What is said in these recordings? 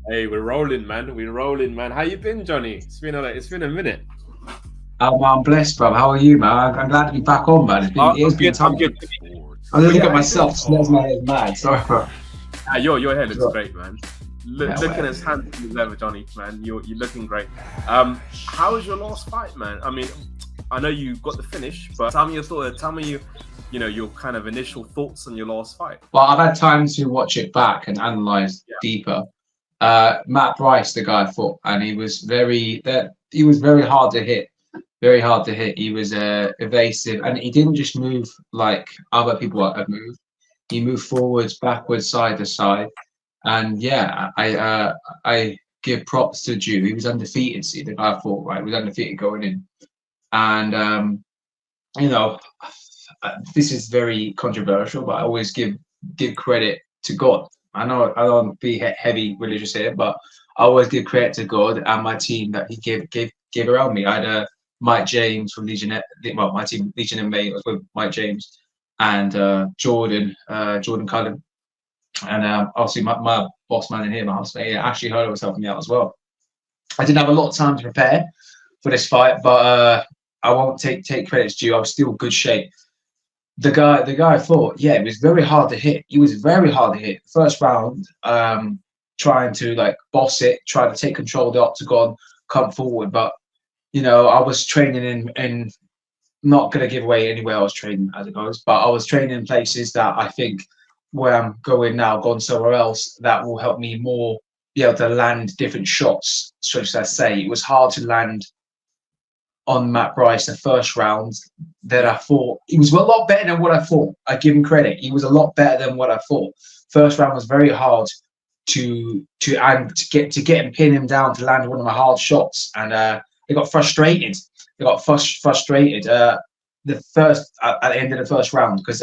Hey, we're rolling, man. We're rolling, man. How you been, Johnny? It's been a minute. I'm blessed, bro. How are you, man? I'm glad to be back on, man. It's I'm been good. time. I'm good. I'm just Well, looking at yeah. It's myself. Smells my head mad. Sorry, bro. your hair looks great, man. Yeah, Looking well, as handsome as ever, Johnny. Man, you're looking great. How was your last fight, man? I mean, I know you got the finish, but tell me your thought. Tell me your kind of initial thoughts on your last fight. well, I've had time to watch it back and analyze Yeah. deeper. Matt Bryce, the guy I fought, and he was very hard to hit. Very hard to hit. He was evasive, and he didn't just move like other people have moved. He moved forwards, backwards, side to side, and yeah, I give props to Jew. He was undefeated. See, the guy I fought, right? He was undefeated going in, and you know, this is very controversial, but I always give credit to God. I don't be heavy religious here, but I always give credit to God and my team that He gave around me. I had Mike James from Legion, well, my team Legion and May was with Mike James and Jordan Cullen, and obviously my boss man in here, my husband, Ashley Hurley was helping me out as well. I didn't have a lot of time to prepare for this fight, but I won't take credit due. I was still in good shape. The guy I fought, yeah, it was very hard to hit. He was very hard to hit. First round, trying to like boss it, trying to take control of the octagon, come forward. But I was training in not gonna give away anywhere I was training as it goes, but I was training in places that I think where I'm going now, gone somewhere else that will help me more be able to land different shots. So as I say, it was hard to land on Matt Bryce the first round that I thought he was a lot better than what I thought. I give him credit. He was a lot better than what I thought. First round was very hard to get him, pin him down to land one of my hard shots, and they got frustrated. They got frustrated. The first at the end of the first round because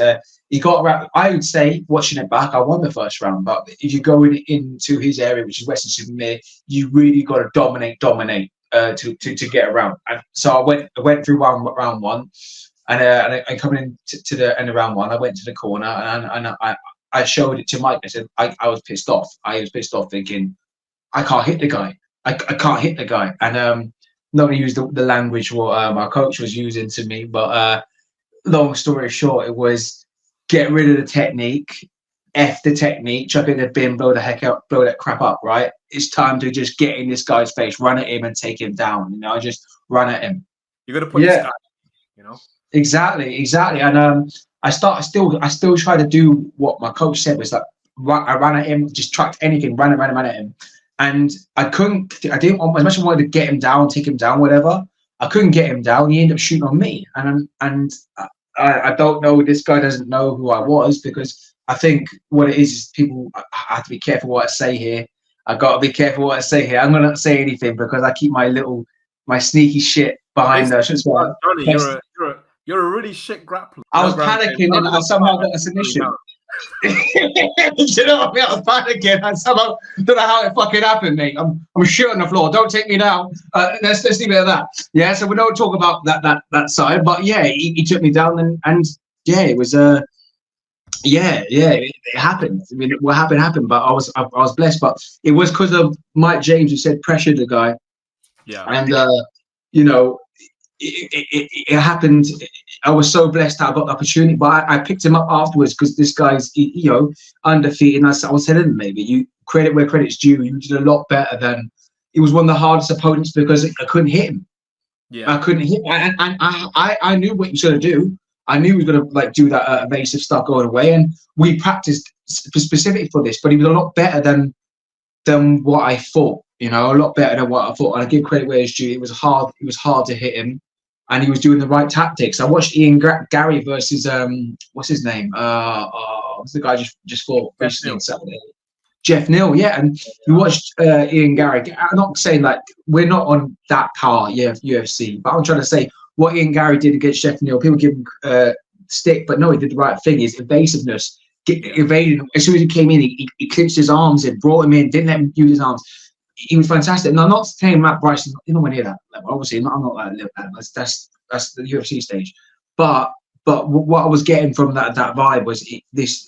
he got around. I would say watching it back, I won the first round. But if you go into his area, which is Western-super-Mare, you really got to dominate to get around. And so I went through round one, and coming to the end of round one, I went to the corner and I showed it to Mike. I said I was pissed off. I was pissed off, thinking I can't hit the guy. I can't hit the guy, and not going to use the language what my coach was using to me, but long story short, it was get rid of the technique, F the technique, chuck it in the bin, blow the heck out, blow that crap up, right? It's time to just get in this guy's face, run at him and take him down, just run at him. You got to put your style, Exactly. And I still try to do what my coach said was like, I ran at him, just tracked anything, ran at him. And I didn't, as much as I wanted to get him down, take him down, whatever, I couldn't get him down. He ended up shooting on me. And I don't know, this guy doesn't know who I was, because I think what it is people, I have to be careful what I say here. I got to be careful what I say here. I'm going to not say anything because I keep my sneaky shit behind us. Johnny, you're a really shit grappler. I was panicking and I somehow got a submission. You know what I mean? I was panicking and somehow don't know how it fucking happened, mate. I'm shit on the floor. Don't take me down. Let's leave it at that. Yeah, so we don't talk about that side, but yeah, he took me down and yeah, it was it happened. I mean, what happened, but I was blessed. But it was because of Mike James, who said pressure the guy. Yeah, and it happened. I was so blessed that I got the opportunity, but I picked him up afterwards because this guy's, undefeated. And I was telling him, maybe you credit where credit's due. You did a lot better than. He was one of the hardest opponents because I couldn't hit him. Yeah, I couldn't hit, and I knew what he was going to do. I knew he was going to do that evasive stuff going away, and we practiced specifically for this. But he was a lot better than what I thought. A lot better than what I thought. And I give credit where it's due. It was hard to hit him, and he was doing the right tactics. I watched Ian Gary versus what's his name? What's the guy just fought recently on Saturday? Jeff Neal, yeah. And we watched Ian Gary. I'm not saying like we're not on that par, UFC, but I'm trying to say what Ian Gary did against Jeff Neal. People give him stick, but no, he did the right thing. His evasiveness, evaded him. As soon as he came in, he clinched his arms in, brought him in, didn't let him use his arms. He was fantastic. And I'm not saying Matt Bryce is nowhere near that level. Obviously, I'm not that level. That's the UFC stage. But what I was getting from that vibe was I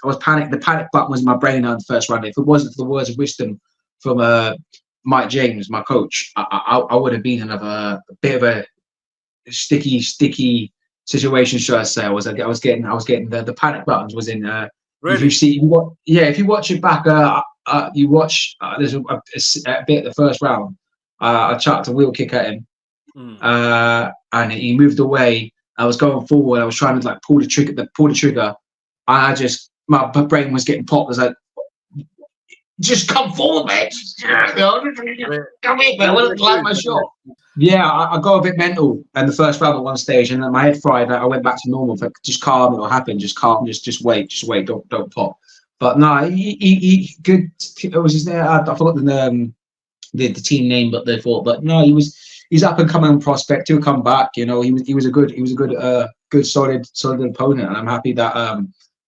was panicked. The panic button was in my brain on the first round. If it wasn't for the words of wisdom Mike James, my coach, I would have been in a bit of a sticky situation, should I say? I was getting the panic buttons was in. Really? If you watch it back, you watch. There's a bit of the first round. I chucked a wheel kick at him, and he moved away. I was going forward. I was trying to like pull the trigger. My brain was getting popped. I was like, just come forward, man. Come here, man. I want to like my shot. Yeah, I got a bit mental in the first round at one stage, and then my head fried. I went back to normal. Like, just calm, it'll happen. Just calm. Just wait. Don't pop. But no, he good. It was his name. I forgot the team name, but they thought. But no, he's up and coming prospect. He'll come back. You know, he was a good solid opponent, and I'm happy that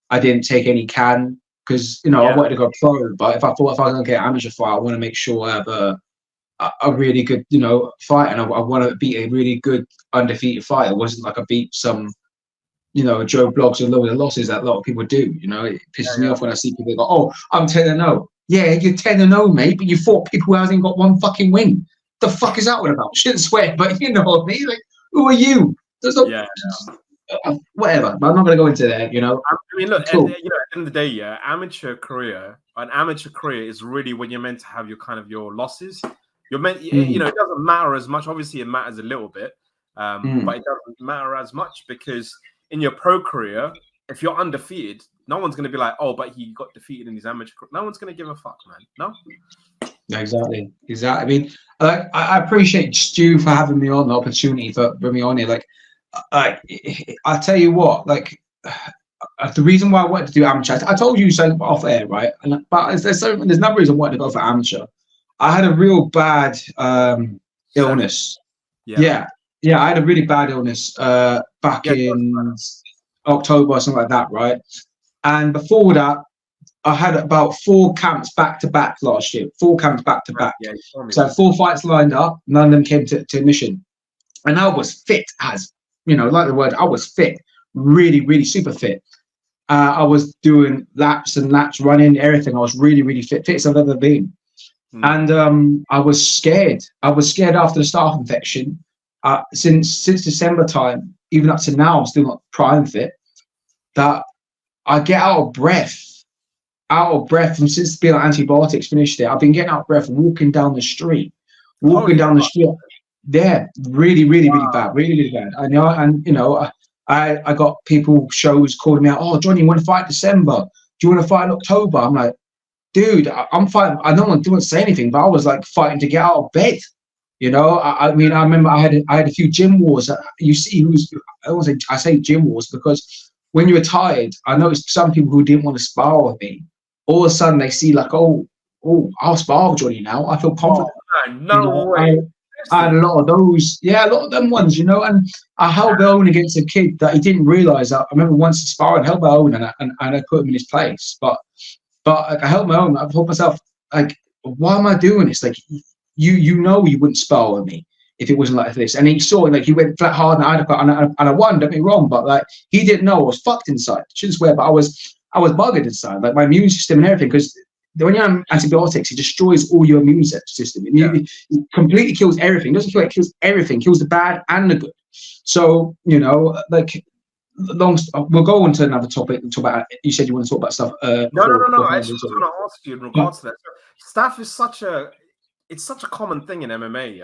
I didn't take any can. Because, you know, I wanted to go pro, but if I was going to get an amateur fight, I want to make sure I have a really good, you know, fight, and I want to beat a really good undefeated fight. It wasn't like I beat some, you know, Joe Bloggs or loads of losses that a lot of people do. You know, it pisses me off when I see people go, "Oh, I'm 10-0." Yeah, you're 10-0, mate, but you fought people who hasn't got one fucking win. The fuck is that all about? Shouldn't swear, but you know what I mean. Like, who are you? There's no. Whatever, but I'm not going to go into that. You know, I mean, look, at the end of the day, an amateur career is really when you're meant to have your losses. You're meant, you know, it doesn't matter as much. Obviously, it matters a little bit, but it doesn't matter as much because in your pro career, if you're undefeated, no one's going to be like, oh, but he got defeated in his amateur career. No one's going to give a fuck, man. No. Exactly. I mean, I appreciate Stu for having me on, the opportunity for bringing me on here. Like, I tell you what, like the reason why I wanted to do amateur, I told you so off air, right? But there's no reason I wanted to go for amateur. I had a real bad illness. Yeah, I had a really bad illness back in October or something like that, right? And before that, I had about 4 camps back to back last year. 4 camps back to back. So I had 4 fights lined up. None of them came to admission, and I was fit as. You know, like the word, I was fit, really, really super fit. I was doing laps, running, everything. I was really, really fit as I've ever been. And I was scared. I was scared after the Staph infection. Since December time, even up to now, I'm still not prime fit. That I get out of breath from since being on antibiotics, finished it. I've been getting out of breath walking down the street. Yeah, really, really, really bad, really bad. I know, and you know, I got people shows calling me out. Oh, Johnny, you want to fight December? Do you want to fight in October? I'm like, dude, I'm fighting. I don't want to say anything, but I was like fighting to get out of bed. You know, I mean, I remember I had a few gym wars. You see, I say gym wars because when you were tired, I noticed some people who didn't want to spar with me. All of a sudden, they see like, oh, I'll spar with Johnny now. I feel confident. Oh, no way. I had a lot of those, a lot of them ones, you know, and I held my own against a kid that he didn't realise. I remember once sparring, held my own, and I put him in his place. But like, I held my own. I thought myself, like, why am I doing this? Like, you know, you wouldn't spar with me if it wasn't like this. And he saw, like, he went flat hard, and I won. Don't get me wrong, but like, he didn't know I was fucked inside. Shouldn't swear, but I was buggered inside, like my immune system and everything, because. When you're on antibiotics, it destroys all your immune system. It completely kills everything. It doesn't kill it, kills everything. Kills the bad and the good. So, you know, like, we'll go on to another topic and talk about. You said you want to talk about stuff. No. I actually was going to ask you in regards to that. So, staph is such a common thing in MMA.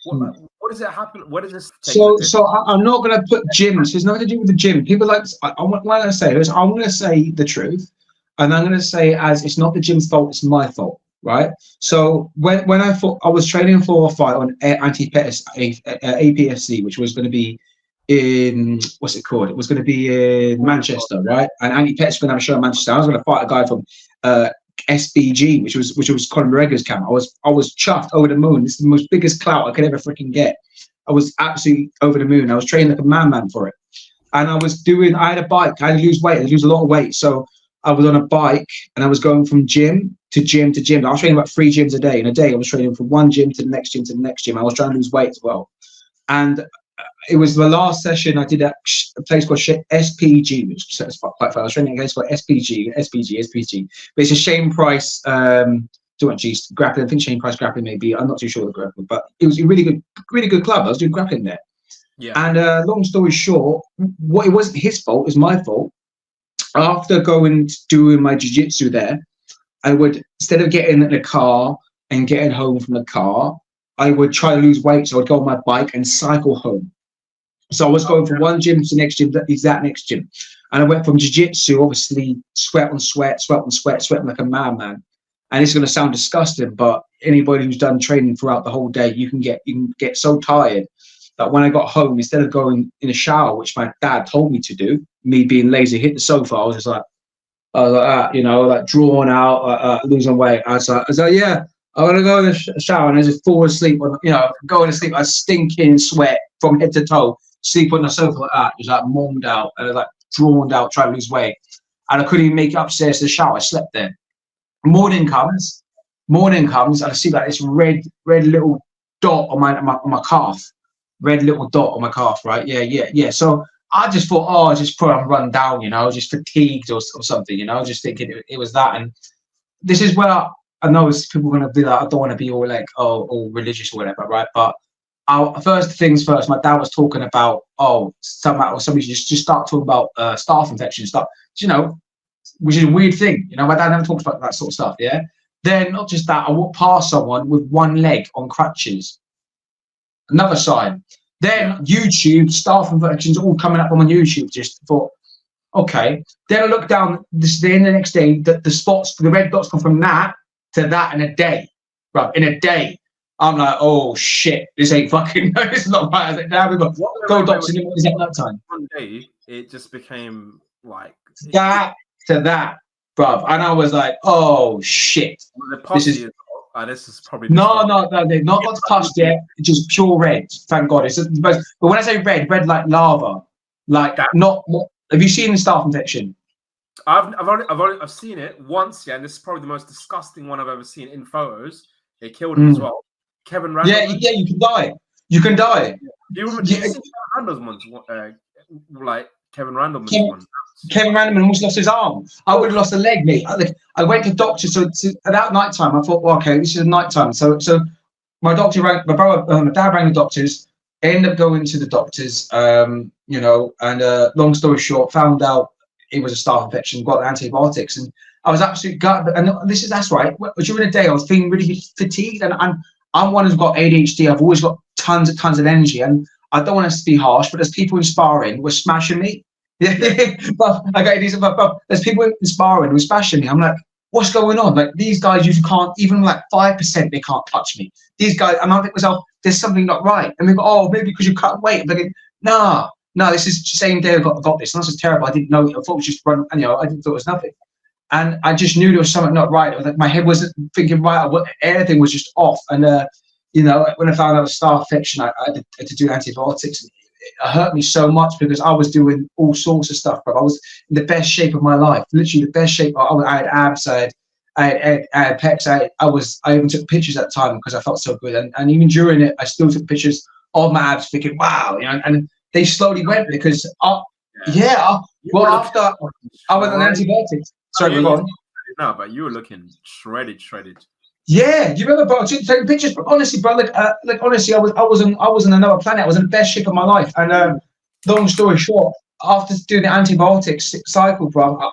What does it happen? What does this take? So I'm not going to put gyms. There's nothing to do with the gym. People like. I'm going to say this. I'm going to say the truth. And I'm going to say, as it's not the gym's fault, it's my fault, right? So when I thought I was training for a fight on Anthony Pettis APFC, which was going to be in what's it called? It was going to be in Manchester, right? And Anthony Pettis was going to have a show in Manchester. I was going to fight a guy from SBG, which was Conor McGregor's camp. I was chuffed, over the moon. This is the most biggest clout I could ever freaking get. I was absolutely over the moon. I was training like a man for it, and I had a bike. I had to lose weight. I had to lose a lot of weight, so. I was on a bike and I was going from gym to gym to gym. I was training about 3 gyms a day. In a day, I was training from one gym to the next gym to the next gym. I was trying to lose weight as well. And it was the last session I did at a place called SPG, which is quite fun. I was training against SPG. But it's a Shane Price grappling. I think Shane Price grappling maybe. I'm not too sure of the grappling, but it was a really good club. I was doing grappling there. Yeah. And long story short, what it wasn't his fault, it was my fault. After going to doing my jiu-jitsu there, I would, instead of getting in the car and getting home from the car, I would try to lose weight. So I'd go on my bike and cycle home. So I was going from one gym to the next gym, the exact next gym. And I went from jiu-jitsu, obviously, sweat like a madman. And it's going to sound disgusting, but anybody who's done training throughout the whole day, you can get so tired that when I got home, instead of going in a shower, which my dad told me to do, me being lazy, hit the sofa, I was just like, like drawn out, losing weight. I was like, yeah, I'm going to go in the shower, and I just fall asleep, going to sleep, I stinking sweat from head to toe, sleep on the sofa like that, just like moaned out, and like drawn out, trying to lose weight. And I couldn't even make it upstairs to the shower. I slept there. Morning comes, and I see like this red little dot on my calf. Red little dot on my calf, right? Yeah. So I just thought, just probably I'm run down, just fatigued or something, just thinking it was that. And this is where I know people are going to be like, I don't want to be all like, all religious or whatever, right? But first things first, my dad was talking about, somebody just start talking about staph infection stuff, which is a weird thing. My dad never talks about that sort of stuff, yeah? Then, not just that, I walked past someone with one leg on crutches. Another sign. Then YouTube, staph infections all coming up on YouTube. Just thought, okay. Then I look down, the next day, the red dots come from that to that in a day. Right, in a day. I'm like, oh shit, this ain't fucking, no, this is not right. I think now we've got go doctors in that time. One day, it just became like that to that, bruv. And I was like, oh shit. This is probably no, they've not got past yet. It's just pure red. Thank God. It's the most, but when I say red like lava, like that. Not. Have you seen the staph infection? I've seen it once, yeah, and this is probably the most disgusting one I've ever seen in photos. They killed him as well. Kevin Randleman. Yeah, you can die. You can die. Do you remember Kevin Randleman's like Kevin Randleman's one? Kevin Randleman almost lost his arm. I would have lost a leg, mate. I went to doctors. So at night time, I thought, well, okay, this is night time. So my doctor rang, my dad rang the doctors. Ended up going to the doctors, and long story short, found out it was a staph infection. Got antibiotics, and I was absolutely gutted. And that's right. During the day, I was feeling really fatigued, and I'm one who's got ADHD. I've always got tons of energy, and I don't want us to be harsh, but there's people in sparring were smashing me. But there's people in sparring who are smashing me. I'm like, what's going on? Like these guys, you can't even like 5%. They can't touch me. These guys, and I think myself, there's something not right. And they go, maybe because you cut weight. I'm thinking, no, this is the same day I got this. And this is terrible. I didn't know it. I thought it was just run. I didn't thought it was nothing. And I just knew there was something not right. It was like my head wasn't thinking right. Everything was just off. And when I found out it was staph infection, I had to do antibiotics. It hurt me so much because I was doing all sorts of stuff, but I was in the best shape of my life. Literally the best shape. I had abs. I had pecs. I even took pictures at the time because I felt so good. And even during it, I still took pictures of my abs, thinking, wow. And they slowly went because well, after I was on antibiotics. Sorry, go on. No, but you were looking shredded. Yeah, you remember, bro? I took pictures, but honestly, bro, honestly, I was on another planet. I was in the best shape of my life. And long story short, after doing the antibiotics cycle, bro,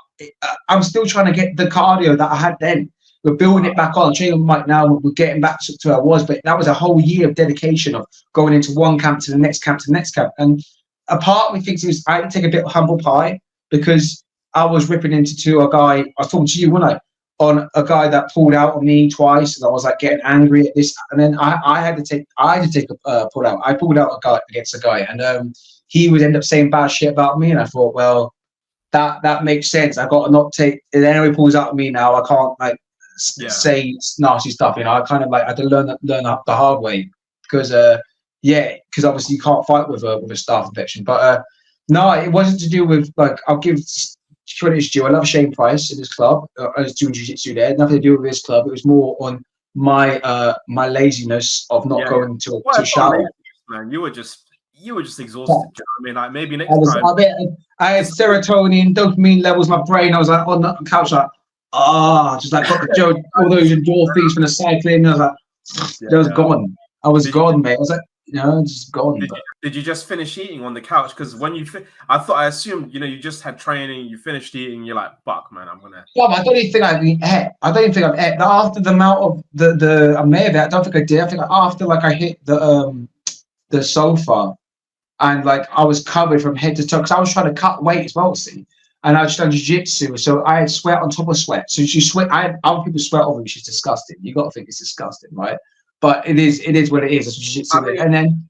I'm still trying to get the cardio that I had then. We're building it back on. Training right now, we're getting back to where I was, but that was a whole year of dedication of going into one camp to the next camp to the next camp. And a part of me thinks I had to take a bit of humble pie because I was ripping into a guy. I was talking to you, wasn't I? On a guy that pulled out on me twice, and I was like getting angry at this. And then I had to take a pull out. I pulled out a guy against a guy, and he would end up saying bad shit about me. And I thought, well, that makes sense. I got to not take. If anyone pulls out on me now, I can't say nasty stuff. I kind of had to learn the hard way because obviously you can't fight with a staph infection. But no, it wasn't to do with I'll give credit is due. I love Shane Price in his club. I was doing jiu-jitsu there. Nothing to do with his club. It was more on my laziness of not going to shower. Man, you were just exhausted. Yeah. I mean, like maybe next time. I had serotonin, dopamine levels in my brain. I was like on the couch, like, just like got all those endorphins from the cycling. I was like, I was gone. I was gone, mate. I was like, just gone. Did you just finish eating on the couch? Because when you, I assumed, you just had training, you finished eating, you're like, fuck, man, I'm gonna. Yeah, I don't even think I've ate. I don't even think I've ate. After the amount of the I may have. I don't think I did. I think after I hit the sofa, and I was covered from head to toe because I was trying to cut weight as well. See, and I was done jiu-jitsu, so I had sweat on top of sweat. So you sweat. I had other people sweat over, which is disgusting. You got to think it's disgusting, right? But it is what it is. It's jiu-jitsu. And then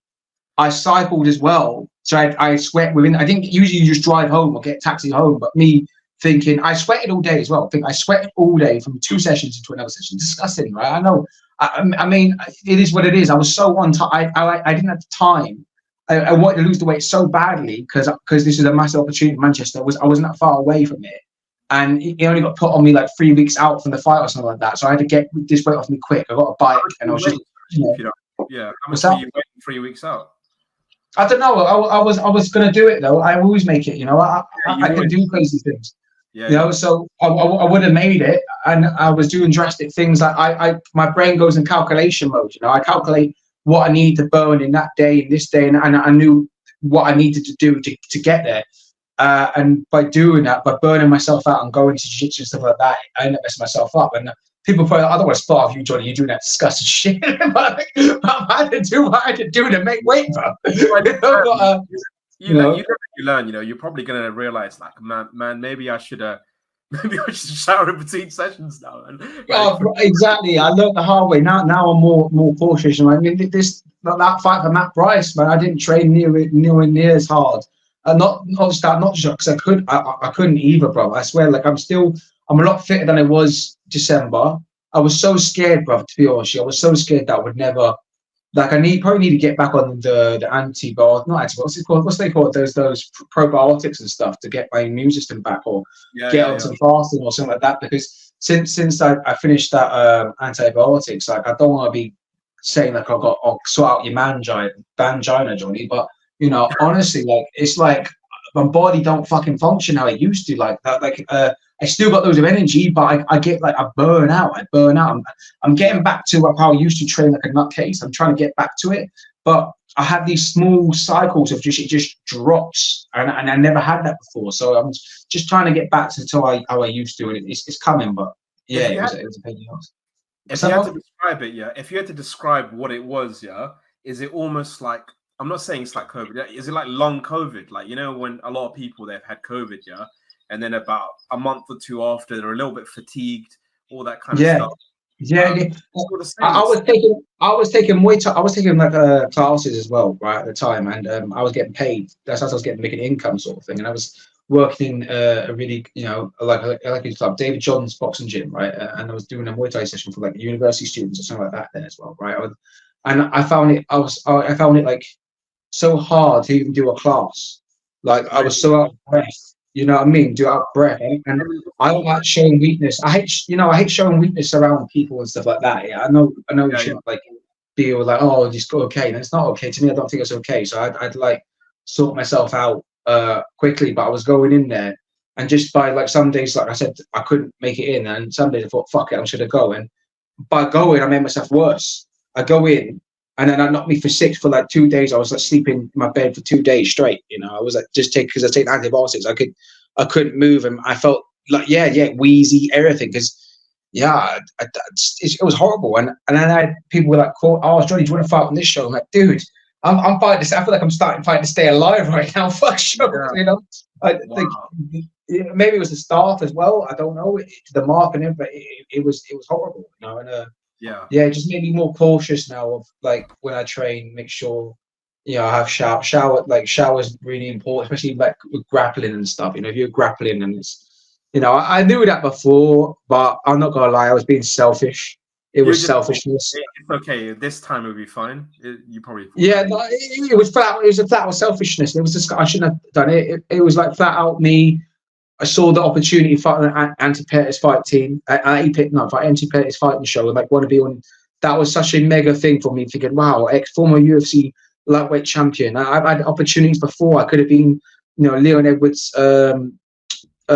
I cycled as well. So I sweat within. I think usually you just drive home or get a taxi home. But me thinking, I sweated all day as well. I sweated all day from 2 sessions into another session. Disgusting, right? I know. I mean, it is what it is. I was so on time. I didn't have the time. I wanted to lose the weight so badly because this is a massive opportunity in Manchester. I wasn't that far away from it. And it only got put on me 3 weeks out from the fight or something like that. So I had to get this weight off me quick. I got a bike and I was just, how much were you waiting 3 weeks out? I don't know. I was going to do it though. I always make it, I can do crazy things. So I would have made it, and I was doing drastic things. My brain goes in calculation mode. I calculate what I need to burn in that day, in this day, and I knew what I needed to do to get there. And by doing that, by burning myself out and going to jiu-jitsu and stuff like that, I ended up messing myself up. And people probably, I don't want to spar off you, Johnny. You're doing that disgusting shit. but I had to do what I had to do to make weight, bro. You learn. You're probably gonna realize, man, maybe I should shower in between sessions now. Exactly. I learned the hard way. Now I'm more cautious. And I mean, that fight for Matt Bryce, man, I didn't train near as hard. Not just because I couldn't either, bro. I swear, I'm a lot fitter than I was December. I was so scared, bro. To be honest, I was so scared that I would never. I probably need to get back on the antibiotics, not antibiotics. What's it called? What's they call it? Those probiotics and stuff to get my immune system back, or get on some fasting or something like that. Because since I finished that antibiotics, I don't want to be saying I've got sort out your mangina, Johnny. But honestly, it's my body don't fucking function how it used to. I still got loads of energy, but I get I burn out. I'm getting back to how I used to train like a nutcase. I'm trying to get back to it, but I have these small cycles of it just drops, and I never had that before. So I'm just trying to get back to how I used to, and it's coming. But yeah, it was a pain in the ass. If you had to describe it, if you had to describe what it was, is it almost like, I'm not saying it's like COVID. Is it like long COVID? When a lot of people, they've had COVID, and then about a month or two after, they're a little bit fatigued, all that kind of stuff. I was taking Muay Thai. I was taking classes as well, right, at the time, and I was getting paid. That's how I was making income, sort of thing. And I was working in a really, like a club, David John's boxing gym, right, and I was doing a Muay Thai session for university students or something like that there as well, right. And I found it so hard to even do a class. I was so out of breath. You know what I mean? Do out of breath, and I don't like showing weakness. I hate showing weakness around people and stuff like that. Yeah, I know you shouldn't feel oh, just go okay. And it's not okay to me. I don't think it's okay. So I'd sort myself out quickly. But I was going in there, and just by some days, like I said, I couldn't make it in, and some days I thought, fuck it, I'm just gonna go. And by going, I made myself worse. I go in, and then I knocked me for 6 for 2 days. I was sleeping in my bed for 2 days straight. I was because I take antibiotics. I couldn't move, and I felt wheezy, everything. Because it was horrible. And then I had people were oh, Johnny, do you want to fight on this show? I'm like, dude, I'm fighting this. I feel like I'm starting fighting to stay alive right now. Fuck sure, I think maybe it was the staff as well. I don't know, the marketing, but it was horrible. And it just made me more cautious now of when I train, make sure I have shower. Shower's really important, especially with grappling and stuff. If you're grappling, and it's I knew that before, but I'm not gonna lie, I was being selfish. It was selfishness. It's okay. This time it'll be fine. You probably it was flat. It was a flat out selfishness. It was just I shouldn't have done it. It was flat out me. I saw the opportunity fighting an Anthony Pettis fight team. Anthony Pettis fighting show. Want to be on. That was such a mega thing for me. Thinking, wow, former UFC lightweight champion. I've had opportunities before. I could have been, Leon Edwards'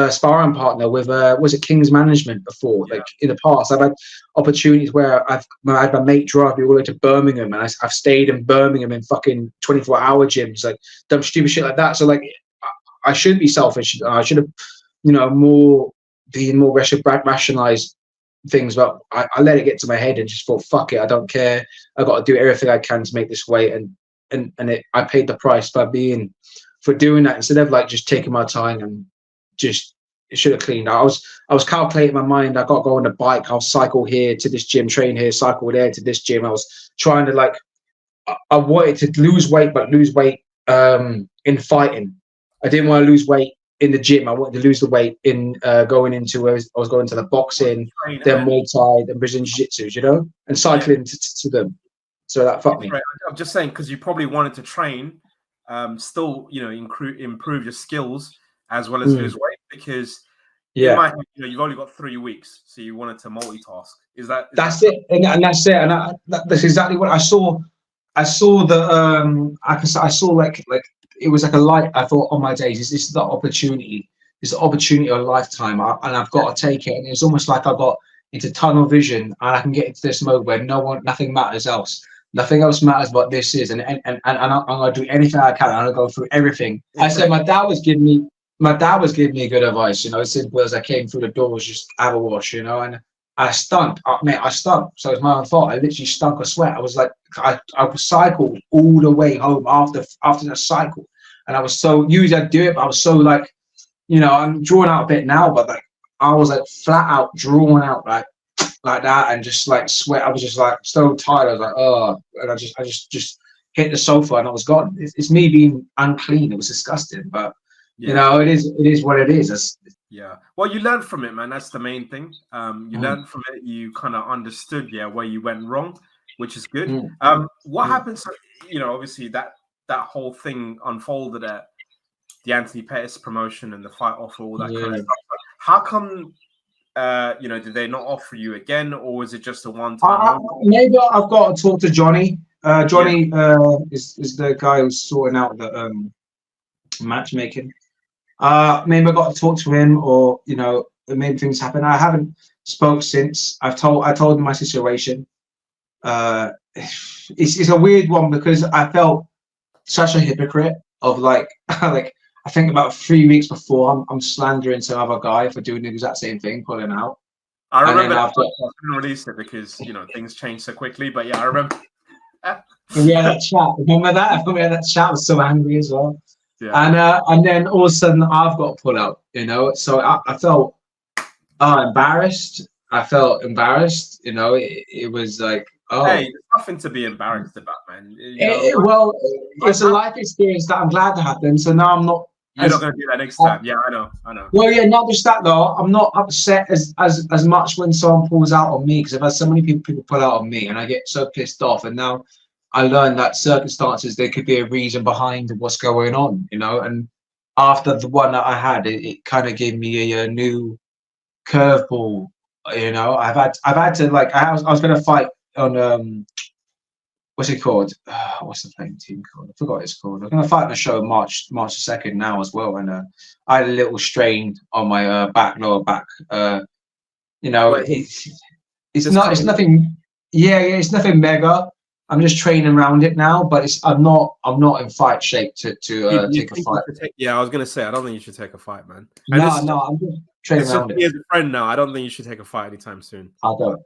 sparring partner with was it King's Management before? Like in the past, I've had opportunities where I've had my mate drive me all the way to Birmingham, and I've stayed in Birmingham in fucking 24-hour gyms, like done stupid shit like that. So like, I shouldn't be selfish. I should have, being more rationalized things, but I let it get to my head and just thought, fuck it, I don't care. I got to do everything I can to make this weight, and I paid the price for doing that instead of like just taking my time and just it should have cleaned. I was calculating my mind. I got to go on the bike. I'll cycle here to this gym, train here, cycle there to this gym. I was trying to like, I wanted to lose weight, but lose weight in fighting. I didn't want to lose weight in the gym. I wanted to lose the weight in going into I was going to the boxing, then Muay Thai, then Brazilian Jiu-Jitsu, and cycling to them. So that fucked me. Right. I'm just saying because you probably wanted to train, still improve your skills as well as lose weight because in my head, you've only got 3 weeks, so you wanted to multitask. That's it, and that's it, and that's exactly what I saw. I saw like it was like a light. I thought, oh my days, this is the opportunity. It's the opportunity of a lifetime, and I've got to take it. And it's almost like I got into tunnel vision, and I can get into this mode where nothing matters else. Nothing else matters but this is, and I'm gonna do anything I can. I'm gonna go through everything. I said my dad was giving me good advice. As simple as I came through the doors, just have a wash, and I stunk, mate. I stunk. So it's my own fault. I literally stunk of sweat. I was like, I cycled all the way home after the cycle, and I was so usually I do it, but I was so like, I'm drawn out a bit now, but like I was like flat out drawn out like that, and just like sweat. I was just like so tired. I was like, oh, and I just hit the sofa, and I was gone. It's me being unclean. It was disgusting, but it is what it is. Yeah. Well, you learned from it, man. That's the main thing. You learned from it. You kind of understood, where you went wrong, which is good. What happened? So, obviously that whole thing unfolded at the Anthony Pettis promotion and the fight offer, all that kind of stuff. How come? Did they not offer you again, or was it just a one-time? Maybe I've got to talk to Johnny. Johnny is the guy who's sorting out the matchmaking. Maybe I got to talk to him, or maybe things happen. I haven't spoke since. I told him my situation. It's a weird one because I felt such a hypocrite of like I think about 3 weeks before I'm slandering some other guy for doing the exact same thing, pulling out. I remember I couldn't release it because things change so quickly. But yeah, I remember. That chat. Remember that? I thought that chat was so angry as well. Yeah. And then all of a sudden I've got to pull out, So I felt embarrassed. I felt embarrassed. It was like, oh, hey, there's nothing to be embarrassed about, man. It's a life experience that I'm glad to happen. So now I'm not. You're not going to do that next time. Yeah, I know. Well, yeah, not just that though. I'm not upset as much when someone pulls out on me, because I've had so many people pull out on me, and I get so pissed off. And now I learned that circumstances, there could be a reason behind what's going on, And after the one that I had, it kind of gave me a new curveball. I've had to like I was going to fight on what's it called? What's the playing team called? I forgot what it's called. I'm going to fight on a show March the 2nd now as well, and I had a little strain on my lower back. It's nothing. Yeah, it's nothing mega. I'm just training around it now, but I'm not in fight shape to take a fight. I was going to say I don't think you should take a fight, man. No, I'm just training around it. As a friend now, I don't think you should take a fight anytime soon. I don't.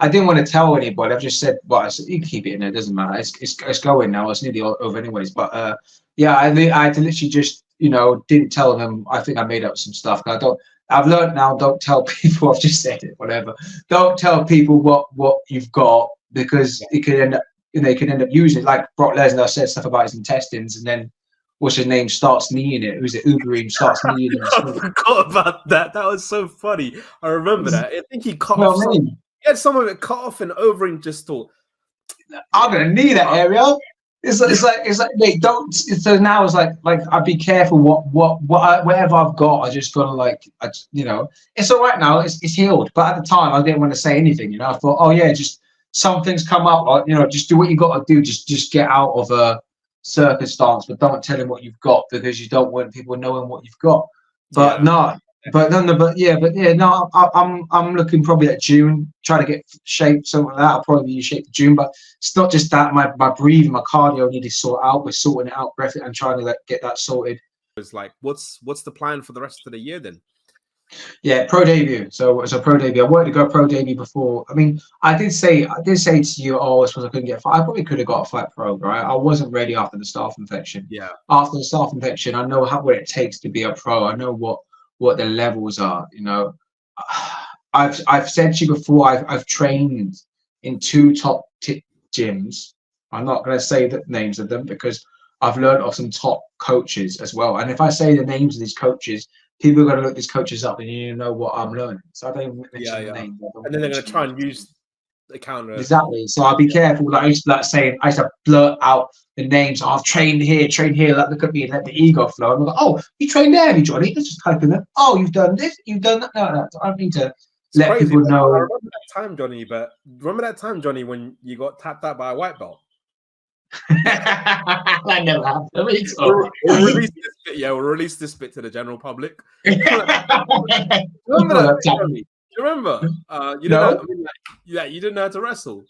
I didn't want to tell anybody. I've just said, you can keep it in there. It doesn't matter. It's going now. It's nearly over anyways. But I had to literally just, didn't tell them. I think I made up some stuff. I've learned now. Don't tell people. I've just said it. Whatever. Don't tell people what you've got, because it could end up. They could end up using it. Like Brock Lesnar said stuff about his intestines, and then what's his name starts kneeing it. Who's it? Uberim starts kneeing it. I forgot about that. That was so funny. I remember that. I think he cut off. He had some of it cut off, and Overeem just thought, "I'm gonna knee that area." It's like, mate, don't. So now it's like I'd be careful whatever I've got. I just gotta it's all right now. It's healed. But at the time, I didn't want to say anything. I thought, oh yeah, just some things come up. Just do what you got to do. Just get out of circus dance, but don't tell him what you've got because you don't want people knowing what you've got. But no, I'm looking probably at June, trying to get shape, something like that. I'll probably be in shape for June, but it's not just that. My breathing, my cardio need to sort out. We're sorting it out, breath it, and trying to get that sorted. It's like, what's the plan for the rest of the year then? Yeah, pro debut. So it's a pro debut. I wanted to go pro debut before. I mean, I did say to you, I suppose I couldn't get a fight. I probably could have got a fight pro, right? I wasn't ready after the staph infection. Yeah. After the staph infection, I know what it takes to be a pro. I know what the levels are. You know, I've said to you before. I've trained in 2 top gyms. I'm not going to say the names of them because I've learned off some top coaches as well. And if I say the names of these coaches, people are going to look these coaches up and you know what I'm learning. So I don't even mention the name. And then they're going to try and use the counter. Exactly. So I'll be careful. Like I used to blurt out the names. I've trained here. Like, look at me and let the ego flow. And I'm like, oh, you trained there, have you, Johnny? Let's just type in there. Oh, you've done this. You've done that. No. I don't need to let people know. I remember that time, Johnny, when you got tapped out by a white belt. That never happened. We'll release this bit to the general public. Remember that, Johnny? You remember? You didn't know how to wrestle.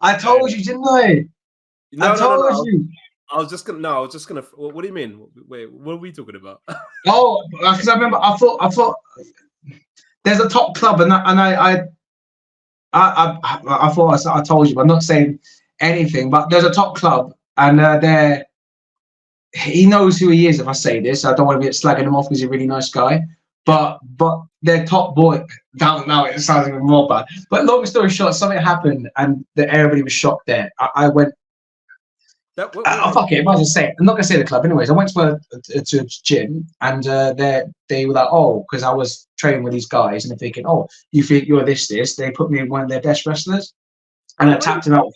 I told you, didn't I? No, I told you. I was just gonna. What do you mean? Wait, what are we talking about? Because I remember. I thought there's a top club, and I thought I told you, but I'm not saying anything. But there's a top club, and he knows who he is. If I say this, I don't want to be slagging him off because he's a really nice guy. But their top boy down now, it sounds even more bad. But long story short, something happened, and everybody was shocked there. I went. Fuck it, I might as well say it. I'm not gonna say the club, anyways. I went to a gym, and they were like, oh, because I was training with these guys, and they're thinking, oh, you think you're this? They put me in one of their best wrestlers, and I tapped him out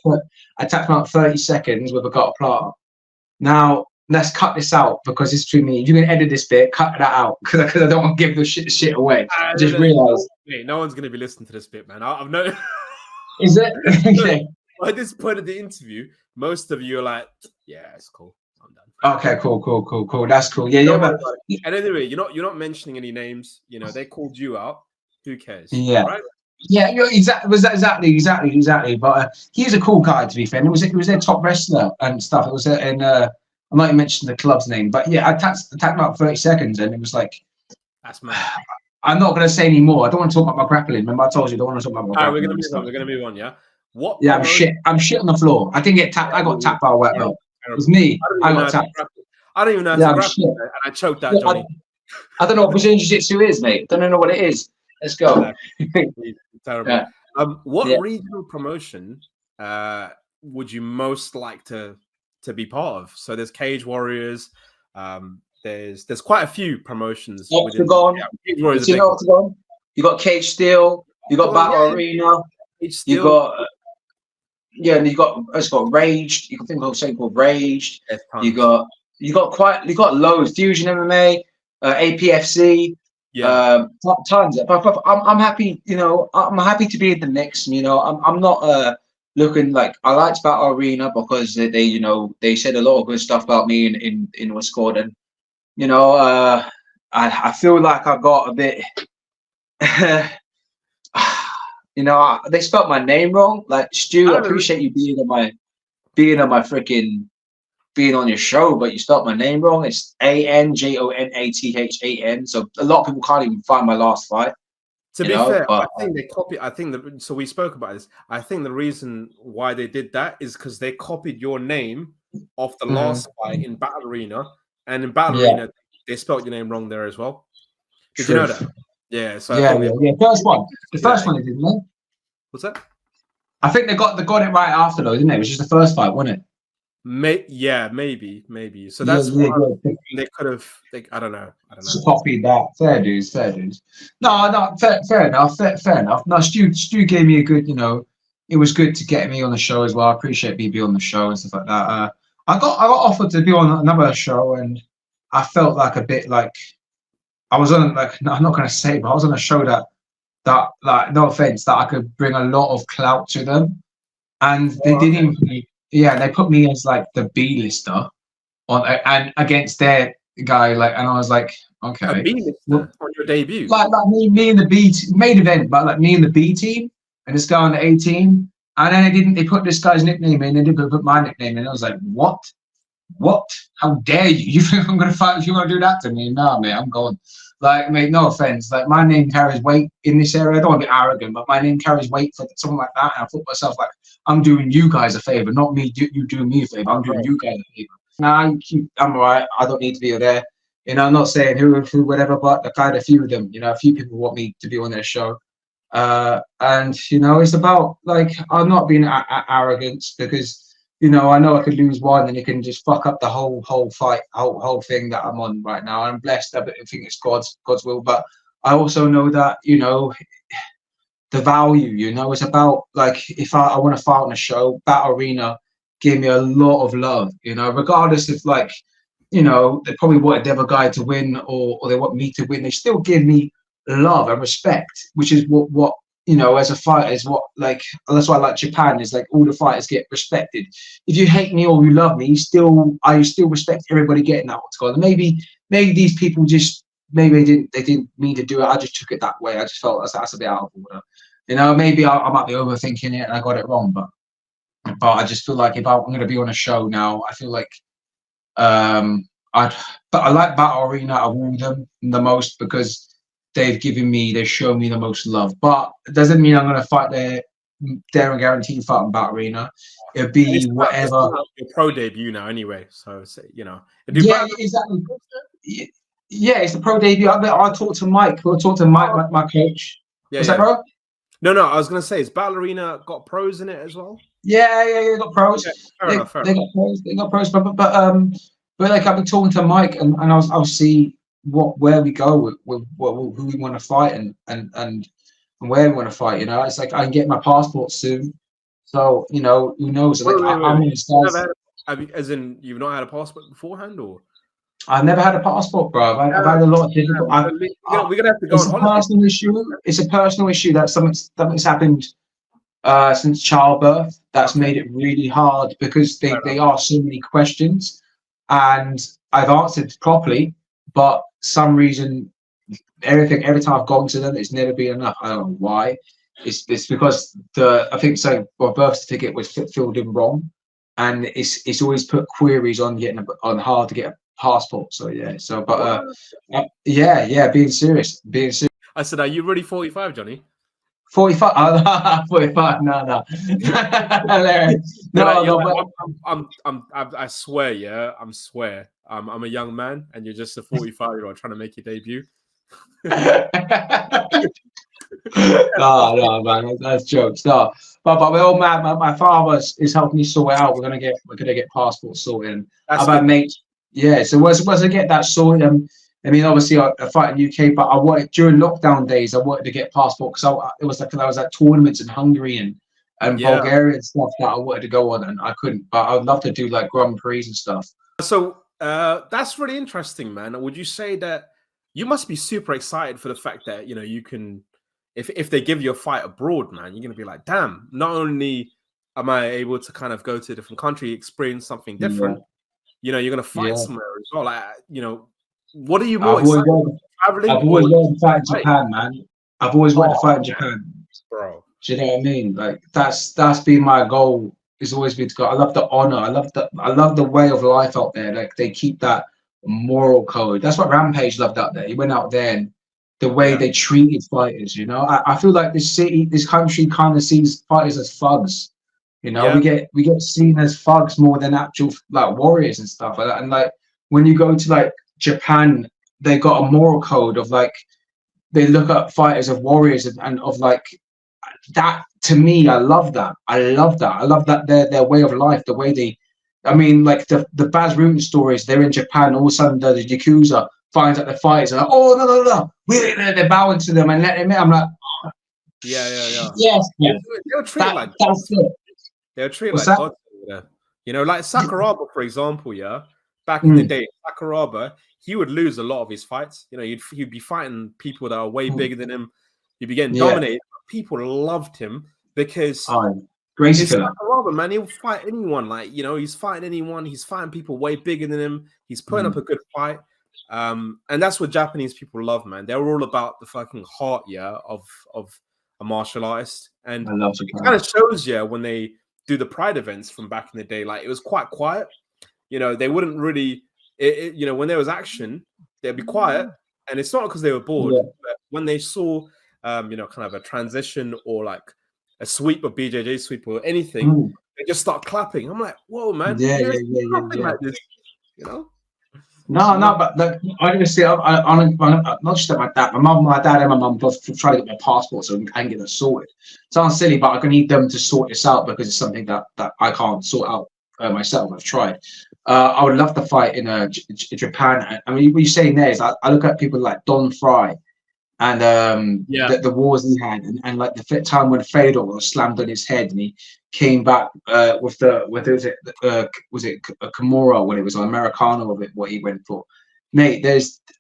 30 seconds with a gut plata. Now let's cut this out because it's between me. If you're gonna edit this bit, cut that out because I don't want to give the shit away. Just realize. No one's gonna be listening to this bit, man. I've no. Is it? Okay. At this point of the interview, most of you are like, "Yeah, it's cool. I'm done." Okay, cool. That's cool. Yeah. But and anyway, you're not mentioning any names. You know, they called you out. Who cares? Yeah. Right? Yeah. Exactly. But he's a cool guy, to be fair. And it was their top wrestler and stuff. It was in. I'm not even mentioning the club's name, but yeah, I tapped about 30 seconds, and it was like. That's mad. I'm not going to say any more. I don't want to talk about my grappling. Remember, I told you I don't want to talk about my grappling. We're gonna move on. Yeah. What? Yeah, I'm shit on the floor. I didn't get tapped. I got tapped by a white belt. It was me. I got tapped. I don't even know how to grapple, and I choked out Johnny. I don't know what Brazilian Jiu-Jitsu is, mate. Don't know what it is. Let's go. Terrible. Yeah. What regional promotion would you most like to be part of? So there's Cage Warriors. There's quite a few promotions. Octagon. Octagon. You got Cage Steel. You got Battle Arena. You got it's got Raged. You can think of something called Raged. You got loads. Fusion MMA, APFC. Yeah, tons. But I'm happy. You know, I'm happy to be in the mix. You know, I'm not looking like I liked Battle Arena because they said a lot of good stuff about me in what's called, and you know, I feel like I got a bit. You know, they spelled my name wrong. Like Stu, I appreciate you being on your show, but you spelled my name wrong. It's ANJONATHAN. So a lot of people can't even find my last fight. To be fair, I think they copied. So we spoke about this. I think the reason why they did that is because they copied your name off the last fight in Battle Arena, and in Battle Arena they spelled your name wrong there as well. Did you know that? Yeah, so first one. The first one they did, no? What's that? I think they got it right after though, didn't they? It was just the first fight, wasn't it? Maybe. So that's they could have. I don't know. Copied that. Fair dues. No, fair enough. Fair enough. No, Stu gave me a good. You know, it was good to get me on the show as well. I appreciate BB on the show and stuff like that. I got offered to be on another show, and I felt like a bit like. I was on I'm not going to say, but I was on a show that like, no offense, that I could bring a lot of clout to them, and they didn't even put me, they put me as like the B-lister on and against their guy, like, and I was like, okay, a B-lister on your debut, like me and the B main event, but like me and the B team and this guy on the A team, and then they put this guy's nickname in, they didn't put my nickname in. I was like, what? How dare you? You think I'm gonna fight if you want to do that to me? No, mate, I'm going. Like, mate, no offense. Like, my name carries weight in this area. I don't want to be arrogant, but my name carries weight for something like that. And I thought to myself, like, I'm doing you guys a favor, not me. You doing me a favor. I'm doing you guys a favor. Now, I'm alright. I don't need to be there. You know, I'm not saying who, whatever, but like, I had a few of them. You know, a few people want me to be on their show. And you know, it's about like, I'm not being arrogant because, you know I could lose one and it can just fuck up the whole fight, whole thing that I'm on right now. I'm blessed. I think it's God's will, but I also know that, you know, the value, you know, it's about like, if I want to fight on a show, Battle Arena gave me a lot of love, you know, regardless if, like, you know, they probably wanted the other guy to win or they want me to win, they still give me love and respect, which is what you know, as a fighter, is what, like, that's why I like Japan, is like all the fighters get respected. If you hate me or you love me, I still respect everybody getting that what's going on. Maybe these people just, maybe they didn't mean to do it. I just took it that way. I just felt that's a bit out of order. You know, maybe I might be overthinking it and I got it wrong, but I just feel like if I'm going to be on a show now, I feel like but I like Battle Arena of all of them the most because they've shown me the most love. But it doesn't mean I'm going to fight there and guaranteed fight on Battle Arena. It'll be whatever. Your pro debut now, anyway. So you know. Yeah, exactly. Yeah, it's the pro debut. I talked to Mike. I talked to Mike, my coach. Yeah, What's that, bro? No, I was gonna say, is Battle Arena got pros in it as well? Yeah, they got pros. Fair enough. They got pros. But like, I've been talking to Mike, and I'll see where we go with who we want to fight and where we want to fight. You know, it's like I can get my passport soon, so you know, who knows? Like, as in, you've not had a passport beforehand, or? I've never had a passport, bro. I've had a lot of difficult. We're gonna have to go on holiday. Personal issue. It's a personal issue that something's happened since childbirth. That's made it really hard because they ask so many questions, and I've answered properly, but some reason every time I've gone to them, it's never been enough. I don't know why. It's because I think so. My birth certificate was filled in wrong, and it's always put queries on how to get a passport. So yeah. So but being serious. I said, are you really 45, Johnny? 45? 45? No. I swear, yeah. I'm a young man, and you're just a 45-year-old trying to make your debut. No, man, that's jokes. No, but we're all mad. My father is helping me sort it out. We're gonna get passports sorted. About mate, yeah. So once I get that sorted, I mean, obviously I fight in UK, but I wanted during lockdown days. I wanted to get passport because it was like I was at tournaments in Hungary and Bulgaria and stuff that I wanted to go on, and I couldn't. But I'd love to do like Grand Prix and stuff. So that's really interesting, man. Would you say that you must be super excited for the fact that, you know, you can, if they give you a fight abroad, man, you're gonna be like, damn, not only am I able to kind of go to a different country, experience something different, you know, you're gonna fight somewhere as well. Like, you know, what are you more excited about? I've always wanted to fight in Japan, man. I've always wanted to fight in Japan, bro. Do you know what I mean? Like that's been my goal. It's always been to go. I love the honor. I love the way of life out there. Like they keep that moral code. That's what Rampage loved out there. He went out there and the way they treated fighters, you know. I feel like this country kind of sees fighters as thugs. You know, we get seen as thugs more than actual like warriors and stuff like that. And like when you go to like Japan, they got a moral code of like they look at fighters as warriors and of like that. To me, I love that. I love that their way of life, the way they. I mean, like the Baz Rutten stories. They're in Japan. All of a sudden, the Yakuza finds out the fighters are like, oh no, they're bowing to them and letting them in. I'm like, oh. Yeah. Yes, they'll treat like that's it. They'll treat like God. You know, like Sakuraba, for example. Yeah, back in the day, Sakuraba, he would lose a lot of his fights. You know, he'd be fighting people that are way bigger than him. He'd be getting dominated. People loved him because Gracie It's killer. like a Robert, man. He'll fight anyone. Like, you know, he's fighting anyone. He's fighting people way bigger than him. He's putting up a good fight. And that's what Japanese people love, man. They're all about the fucking heart, of a martial artist. And I love it kind of shows, when they do the Pride events from back in the day, like it was quite quiet. You know, they wouldn't really, you know, when there was action, they'd be quiet. And it's not because they were bored, but when they saw, you know, kind of a transition or like a sweep or BJJ sweep or anything, they just start clapping. I'm like, whoa, man. Yeah. Like this, you know? No, but I just say, I'm not just my dad, my dad and my mum both try to get my passport so I can get it sorted. Sounds silly, but I'm gonna need them to sort this out because it's something that I can't sort out myself. I've tried. I would love to fight in Japan. I mean, what you're saying there is I look at people like Don Fry and the wars he had, and like the time when Fedor was slammed on his head and he came back was it Kimura when it was an Americano of it, what he went for. Mate,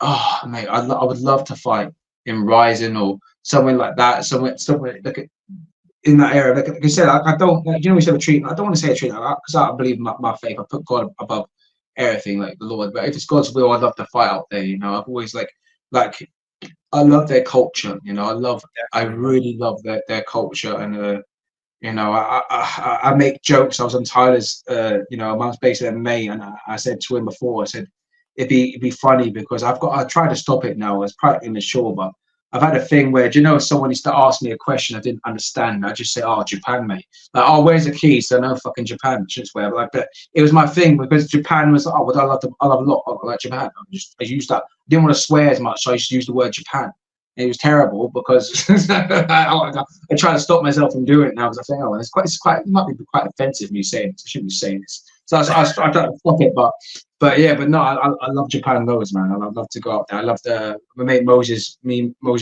I would love to fight in Ryzen or somewhere like that, somewhere like in that area. Like I said, I don't, you know, we said a treat. I don't want to say a treat like that because I believe in my faith. I put God above everything, like the Lord. But if it's God's will, I'd love to fight out there. You know, I've always like I love their culture. You know, I really love their culture, and you know, I make jokes. I was on Tyler's, you know, Mum's based in May, and I said to him before, I said it'd be funny because I try to stop it now. It's practically mature, but I've had a thing where, do you know, if someone used to ask me a question I didn't understand, I just say, "Oh, Japan, mate." Like, "Oh, where's the keys?" So no, fucking Japan. Just where, like, but it was my thing because Japan was, oh, well, I love a lot. I like Japan. I used that. I didn't want to swear as much, so I used to use the word Japan. And it was terrible because I try to stop myself from doing it now because I think, oh, it might be quite offensive me saying it. I shouldn't be saying this. So I try to stop it, but no, I love Japan loads, man. I'd love to go out there. I love my mate Moses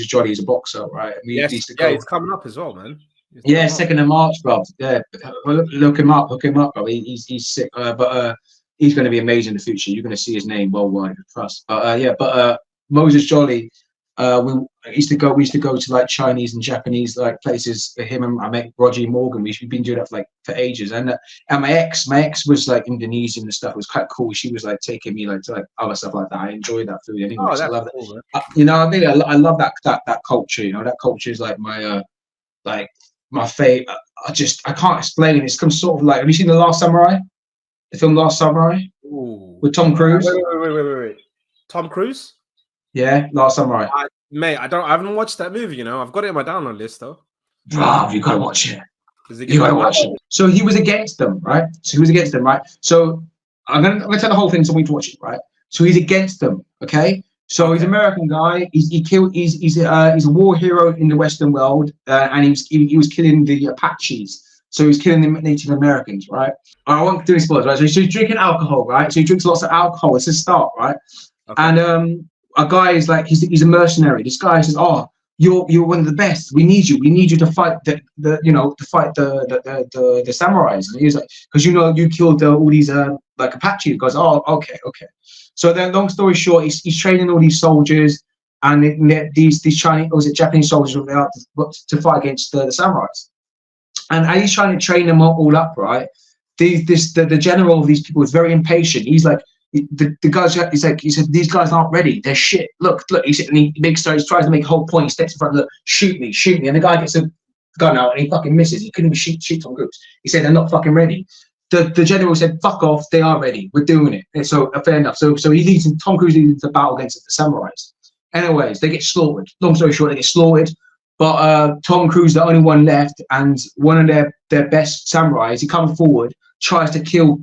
Jolly is a boxer, right? We used to go. He's coming up as well, man. 2nd of March, bro. Yeah, look him up, bro. He's sick, but he's going to be amazing in the future. You're going to see his name worldwide, trust. But Moses Jolly. We used to go to like Chinese and Japanese like places for him, and I met Roger Morgan. We've been doing that for ages, and my ex was like Indonesian and stuff. It was quite cool. She was like taking me like to like other stuff like that. I enjoy that food anyway. Oh, so I love cool, that. You know, I mean, I love that culture. You know, that culture is like my favorite. I can't explain it. It's some sort of like. Have you seen The Last Samurai? The film Last Samurai. Ooh. With Tom Cruise. Wait. Tom Cruise? Yeah, Last Samurai. Mate, I haven't watched that movie. You know, I've got it on my download list though. Bro, you gotta watch it. You gotta watch it. So he was against them, right? So I'm gonna tell the whole thing so we need to watch it, right? So he's against them, okay? So he's an American guy. He's a war hero in the Western world, and he was killing the Apaches. So he was killing the Native Americans, right? I won't do any spoilers, right? So he's drinking alcohol, right? So he drinks lots of alcohol. It's a start, right? Okay. And a guy is like, he's a mercenary. This guy says, "Oh, you're one of the best. We need you to fight the samurais." And he's like, "Because you killed all these like Apache." He goes, "Oh, okay." So then, long story short, he's training all these soldiers, and these Chinese, or was it Japanese soldiers, were out to fight against the samurais. And as he's trying to train them all up, right? The general of these people is very impatient. He's like, the guys, he said, "These guys aren't ready. They're shit. Look." He said, and he tries to make a whole point. He steps in front of them, shoot me. And the guy gets a gun out and he fucking misses. He couldn't even shoot Tom Cruise. He said, "They're not fucking ready." The general said, "Fuck off. They are ready. We're doing it." And so fair enough. So Tom Cruise leads into battle against the samurais. Anyways, they get slaughtered. Long story short, they get slaughtered. But Tom Cruise, the only one left, and one of their best samurais, he comes forward, tries to kill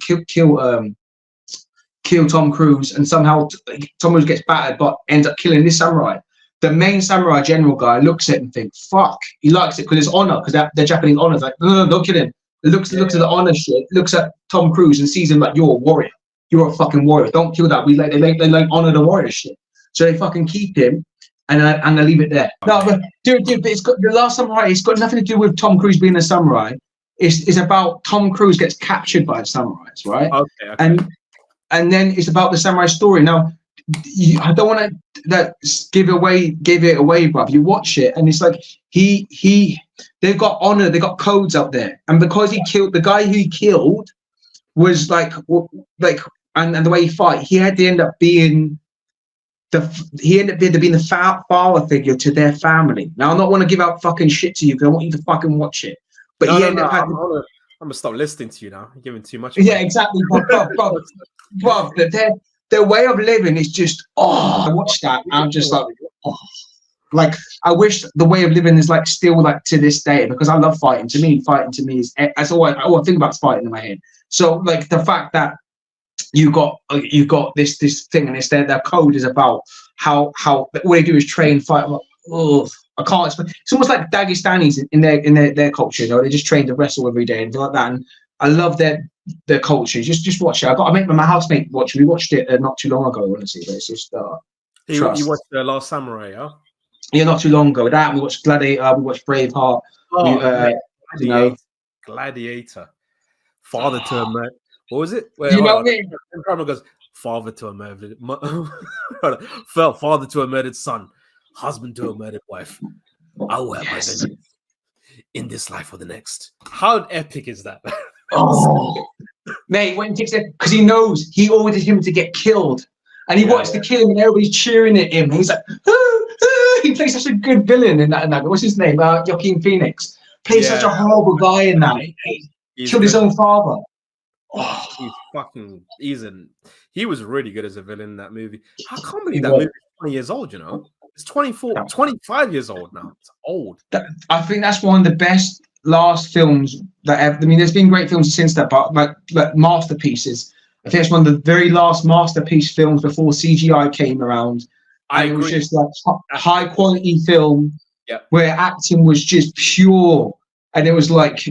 Tom Cruise, and somehow Tom Cruise gets battered, but ends up killing this samurai. The main samurai general guy looks at it and thinks, "Fuck," he likes it because it's honor, because they're Japanese honor. Like, no, don't kill him. Looks at the honor shit, looks at Tom Cruise and sees him like, "You're a warrior. You're a fucking warrior. Don't kill that." They honor the warrior shit. So they fucking keep him. And they leave it there. No, but dude, but it's got The Last Samurai. It's got nothing to do with Tom Cruise being a samurai. It's about Tom Cruise gets captured by the samurais, right? Okay. And then it's about the samurai story. Now, I don't want to give it away, bruv. You watch it, and it's like they've got honor, they got codes up there, and because he killed the guy who he killed was like, and the way he fight, he had to end up being the father figure to their family. Now, I'm not want to give out fucking shit to you because I want you to fucking watch it. But I'm gonna stop listening to you now. You're giving too much. Yeah, exactly. But their way of living is just, I watched that and I'm just like, like, I wish the way of living is like still like to this day, because I love fighting. To me, fighting is, that's all I think about, fighting in my head. So like the fact that you got this thing, and it's their code is about how what they do is train, fight. I can't explain. It's almost like Dagestanis in their culture. You know, they just train to wrestle every day and do like that. And I love their culture. Just watch it. I made my housemate watch. We watched it not too long ago. Honestly, but it's just. You watched The Last Samurai, yeah? Yeah, not too long ago. That we watched Gladiator. We watched Braveheart. Gladiator. Father to a man. What was it? Wait, you know what I mean? Goes, father to a murdered, father to a murdered son, husband to a murdered wife. I will have my vengeance in this life or the next. How epic is that? Mate, when he takes it, because he knows he ordered him to get killed, and he wants to kill him, and everybody's cheering at him. And he's like, he plays such a good villain in that. What's his name? Joaquin Phoenix plays such a horrible guy in that. He killed his own father. He was really good as a villain in that movie. I can't believe that movie is 20 years old, you know? It's 25 years old now. It's old. I think that's one of the best last films that ever. I mean, there's been great films since that, but like masterpieces. I think it's one of the very last masterpiece films before CGI came around. And it was just like high quality film where acting was just pure, and it was like,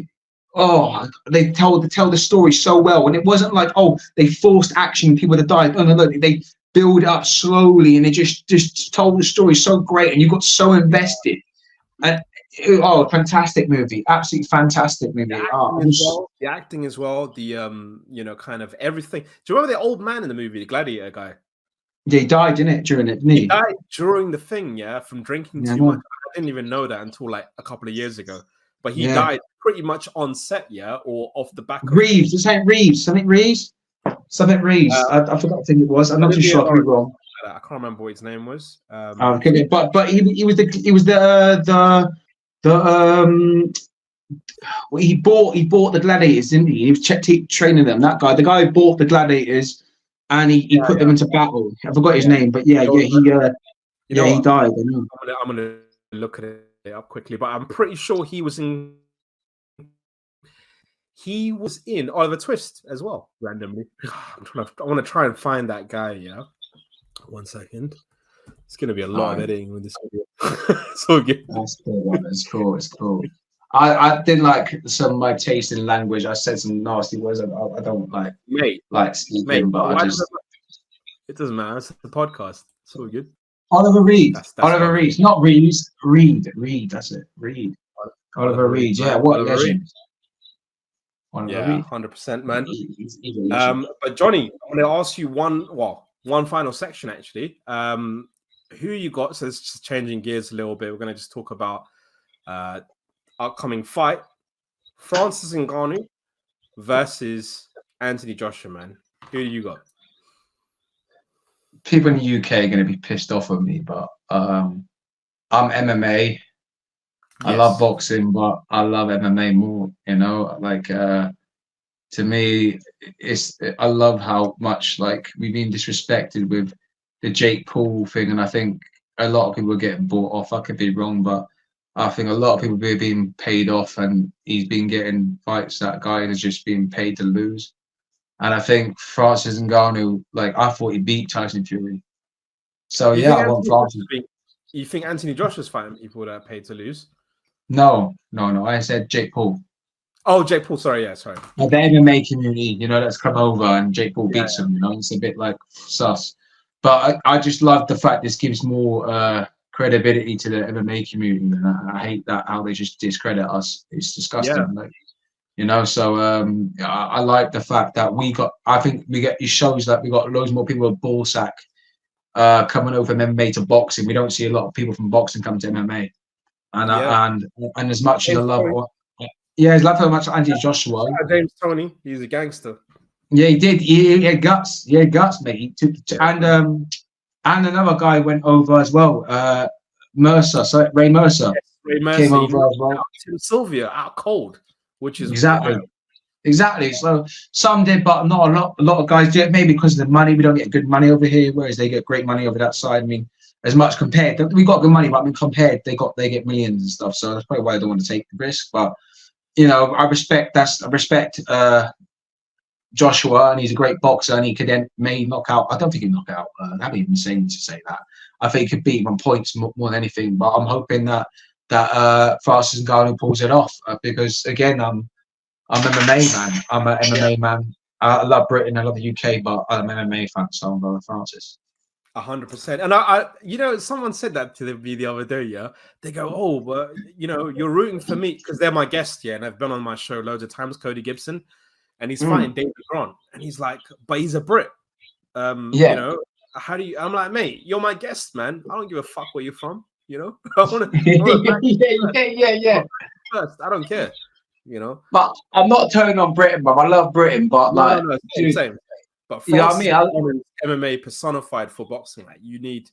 they tell the story so well, and it wasn't like, they forced action, people to die. No, they build up slowly, and they just told the story so great, and you got so invested. And fantastic movie, absolutely fantastic movie. The acting as well, the kind of everything. Do you remember the old man in the movie, the Gladiator guy? Yeah, he died, didn't it, during it? He died during the thing, from drinking too much. I didn't even know that until like a couple of years ago. But he died pretty much on set, or off the back of Reeves. It's like Reeves. Something Reeves. I forgot what thing it was. I'm not too sure. I could be wrong. I can't remember what his name was. But he bought the Gladiators, didn't he? He was training them. That guy, the guy who bought the Gladiators, and he put them into battle. I forgot his name, but he died. I'm gonna look at it up quickly, but I'm pretty sure he was in Oliver Twist as well, randomly. I want to try and find that guy. 1 second. It's going to be a lot of editing with this video. It's all good. That's cool. It's cool. I didn't like some of my taste in language. I said some nasty words. I don't like. Mate, but it doesn't matter. It's a podcast. It's all good. Oliver Reed. Oliver Reed. Not Reeves. Reed. That's it. Reed. Oliver Reed. Yeah, what a legend. 100%, man. But Johnny, I'm going to ask you one final section, actually. Who you got? So it's just changing gears a little bit. We're going to just talk about upcoming fight. Francis Ngannou versus Anthony Joshua, man. Who do you got? People in the UK are going to be pissed off at me, but I'm MMA. Yes. I love boxing, but I love MMA more. To me, I love how much we've been disrespected with the Jake Paul thing, and I think a lot of people are getting bought off. I could be wrong, but I think a lot of people are being paid off, and he's been getting fights. That guy is just being paid to lose. And I think Francis Ngannou, I thought he beat Tyson Fury. So I want Francis. You think Anthony Joshua's fighting people that are paid to lose? No. I said Jake Paul. Oh, Jake Paul. Sorry. Sorry. The MMA community, that's come over, and Jake Paul beats him. It's a bit sus. But I just love the fact this gives more credibility to the MMA community, and I hate that how they just discredit us. It's disgusting. So I like the fact that it shows that we got loads more people with ballsack coming over from MMA to boxing. We don't see a lot of people from boxing come to MMA. And as much as I love, as much as Anthony Joshua. James Toney, he's a gangster. Yeah, he did. He had guts. He had guts, mate. He took, and another guy went over as well. Mercer, so Ray Mercer, Ray Mercer came over as well. Tim Sylvia out cold, which is exactly. So some did, but not a lot. A lot of guys do it. Maybe because of the money, we don't get good money over here, whereas they get great money over that side. I mean, as much compared, we got good money, but I mean, compared, they get millions and stuff. So that's probably why I don't want to take the risk. But I respect Joshua, and he's a great boxer, and he could then maybe knock out. I don't think he'd knock out. That'd be insane to say that. I think he could beat him on points more than anything. But I'm hoping that Francis Ngannou pulls it off because again, I'm MMA man. I'm an MMA man. I love Britain. I love the UK, but I'm an MMA fan, so I'm going with Francis. 100%. And I someone said that to me the other day. Yeah, they go, "Oh, but you're rooting for me because they're my guest, yeah, and I've been on my show loads of times, Cody Gibson." And he's fighting David Gron, and he's like, "But he's a Brit." How do you? I'm like, mate, you're my guest, man. I don't give a fuck where you're from. I want yeah. First, I don't care. But I'm not turning on Britain, but I love Britain. But no, same. But France, MMA personified for boxing. Like you need.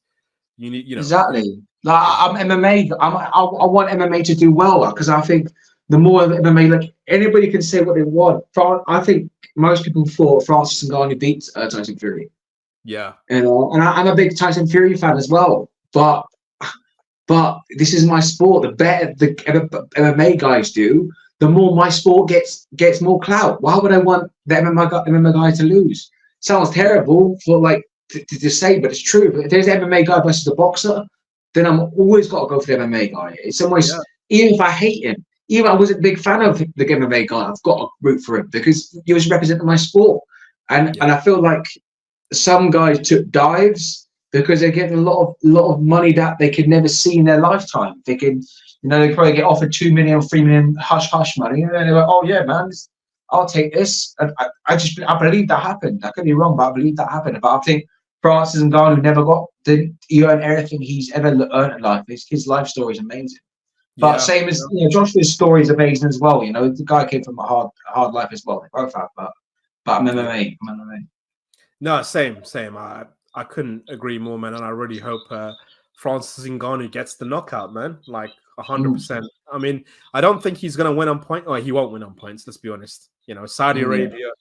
Exactly. Like I'm MMA. I want MMA to do well because I think. The more MMA, like anybody can say what they want. I think most people thought Francis Ngannou beat Tyson Fury. Yeah, and I'm a big Tyson Fury fan as well. But this is my sport. The better the MMA guys do, the more my sport gets more clout. Why would I want the MMA guy to lose? Sounds terrible for like to say, but it's true. But if there's an MMA guy versus a boxer, then I'm always got to go for the MMA guy. It's almost even if I hate him. Even I wasn't a big fan of the MMA guy, I've got to root for him because he was representing my sport. And I feel like some guys took dives because they're getting a lot of money that they could never see in their lifetime. They can, they probably get offered 2 million or 3 million hush money, and then they're like, "Oh yeah, man, I'll take this." And I believe that happened. I could be wrong, but I believe that happened. But I think Francis Ngannou never he earned everything he's ever earned in life. His life story is amazing. But same as Joshua's story is amazing as well. The guy came from a hard life as well. They both have, but I'm MMA. No, same. I couldn't agree more, man. And I really hope Francis Ngannou gets the knockout, man. Like 100%. I mean, I don't think he's gonna win on point. Or he won't win on points. Let's be honest. Saudi Arabia,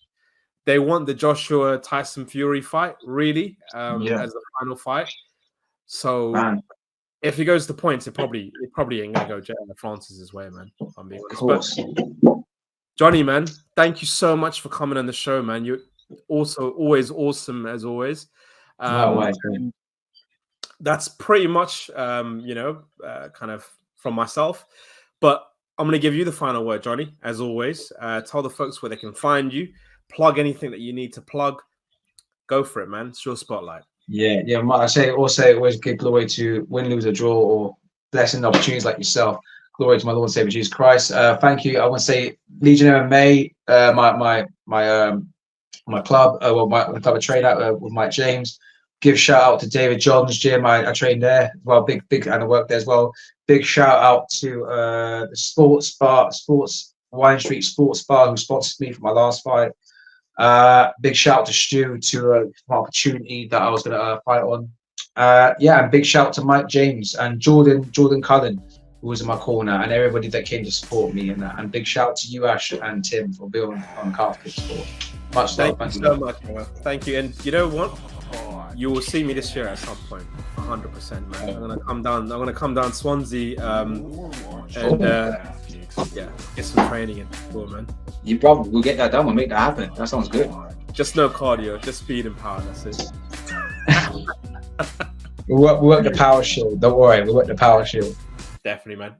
they want the Joshua Tyson Fury fight really as the final fight. So. Man. If he goes to points, it probably ain't gonna go Francis's way, man. If I'm being honest. But Johnny, man, thank you so much for coming on the show, man. You're also always awesome as always. That's pretty much kind of from myself. But I'm gonna give you the final word, Johnny. As always, tell the folks where they can find you. Plug anything that you need to plug. Go for it, man. It's your spotlight. Yeah. I say also always give glory to win, lose, or draw, or blessing opportunities like yourself. Glory to my Lord and Savior Jesus Christ. Thank you. I want to say Legion MMA, my club, my club I train at with Mike James. Give shout out to David John's gym. I train there. Well, big, and I work there as well. Big shout out to the Wine Street Sports Bar who sponsored me for my last fight. Big shout out to Stu to an opportunity that I was going to fight on. And big shout out to Mike James and Jordan Cullen, who was in my corner, and everybody that came to support me and that. And big shout out to you, Ash, and Tim for being on Calfkicksports. Much love. Thank you so much, man. Thank you. And you know what? You will see me this year at some point. 100%, man. I'm gonna come down Swansea get some training in. Cool, man. You probably will get that done. We'll make that happen. That sounds good. Just no cardio, just speed and power. That's it. we work the power shield. Don't worry, we work the power shield. Definitely, man.